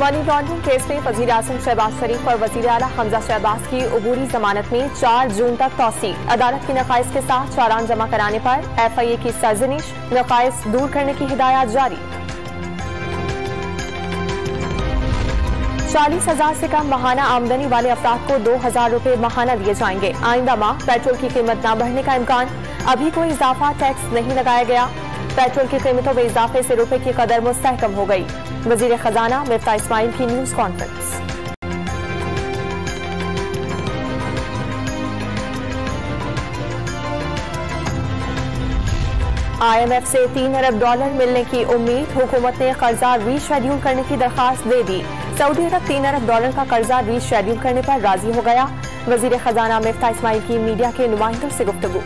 Money laundering case में वजीर आजम शहबाज शरीफ और वजीर आला हमजा शहबाज की अबूरी जमानत में 4 जून तक तौसीक। अदालत की नकाइस के साथ चालान जमा कराने पर FIA की सरजनिश, नकाइस दूर करने की हिदायत जारी। 40,000 से कम माहाना आमदनी वाले अफराद को 2,000 रुपए माहाना दिए जाएंगे। आइंदा माह पेट्रोल की कीमत न बढ़ने का इम्कान, अभी कोई इजाफा टैक्स नहीं लगाया गया। पेट्रोल की कीमतों में इजाफे से रुपए की कदर मुस्तहकम हो गई। वजीर खजाना मिफ्ता इस्माइल की न्यूज कॉन्फ्रेंस। IMF से $3 अरब मिलने की उम्मीद, हुकूमत ने कर्जा रीशेड्यूल करने की दरखास्त दे दी। सऊदी अरब $3 अरब का कर्जा रीशेड्यूल करने पर राजी हो गया। वजीर खजाना मिफ्ता इस्माइल की मीडिया के नुमाइंदों से गुफ्तगू।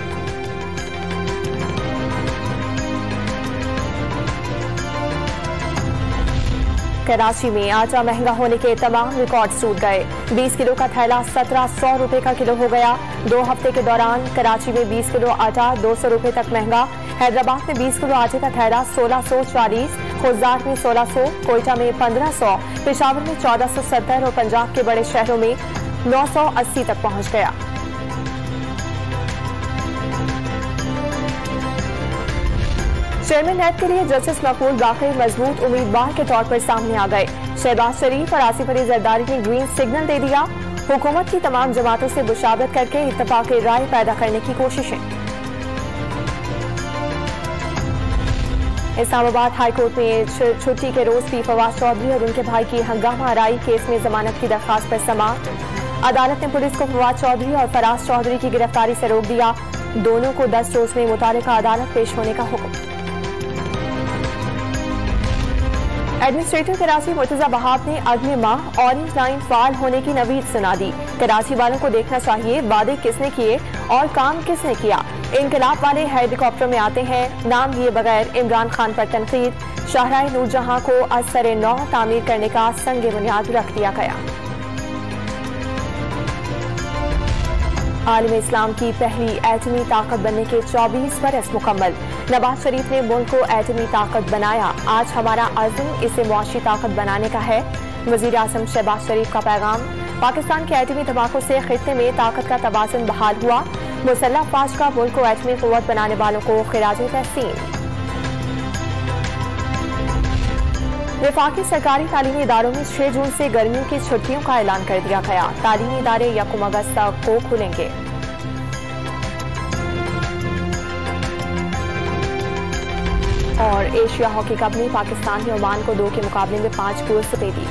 कराची में आटा महंगा होने के तमाम रिकॉर्ड टूट गए। 20 किलो का थैला 1700 रुपए का किलो हो गया। 2 हफ्ते के दौरान कराची में 20 किलो आटा 200 रुपए तक महंगा। हैदराबाद में 20 किलो आटे का थैला 1640, खुर्दार में 1600, कोयटा में 1500, पेशावर में 1470 और पंजाब के बड़े शहरों में 980 तक पहुंच गया। चेयरमैन नैब के लिए जस्टिस मकबूल बाकी मजबूत उम्मीदवार के तौर पर सामने आ गए। शहबाज शरीफ और आसिफ अली जरदारी ने ग्रीन सिग्नल दे दिया। हुकूमत की तमाम जमातों से मुशावरत करके इत्तफाक राय पैदा करने की कोशिशें। इस्लामाबाद हाईकोर्ट में छुट्टी के रोज भी फवाद चौधरी और उनके भाई की हंगामा आराई केस में जमानत की दरखास्त पर समाअत। अदालत ने पुलिस को फवाद चौधरी और फराज चौधरी की गिरफ्तारी से रोक दिया। दोनों को 10 रोज में मुतालिका अदालत पेश होने का हुक्म। एडमिनिस्ट्रेटर कराची मुर्तजा बहाब ने अगले माह ऑरेंज लाइन फाल होने की नवीद सुना दी। कराची वालों को देखना चाहिए वादे किसने किए और काम किसने किया। इनकलाब वाले हेलीकॉप्टर में आते हैं, नाम लिए बगैर इमरान खान पर तनकीद। शाहराह नूरजहां को असर नौ तामीर करने का संग बुनियाद रख दिया गया। आलम इस्लाम की पहली एटमी ताकत बनने के 24 बरस मुकम्मल। नवाज शरीफ ने मुल्क को एटमी ताकत बनाया। आज हमारा अज़्म इसे मुआशी ताकत बनाने का है। वजीर आजम शहबाज शरीफ का पैगाम। पाकिस्तान के एटमी धमाकों से खित्ते में ताकत का तवाज़ुन बहाल हुआ। मुसल्लह अफवाज का मुल्क को एटमी क़ुव्वत बनाने वालों को खिराज तहसीन। वफाकी सरकारी तालीमी इदारों में 6 जून से गर्मियों की छुट्टियों का ऐलान कर दिया गया। तालीमी इदारे 1 अगस्त तक को खुलेंगे। और एशिया हॉकी कप में पाकिस्तान ने ओमान को 2 के मुकाबले में 5 गोल से दे दी।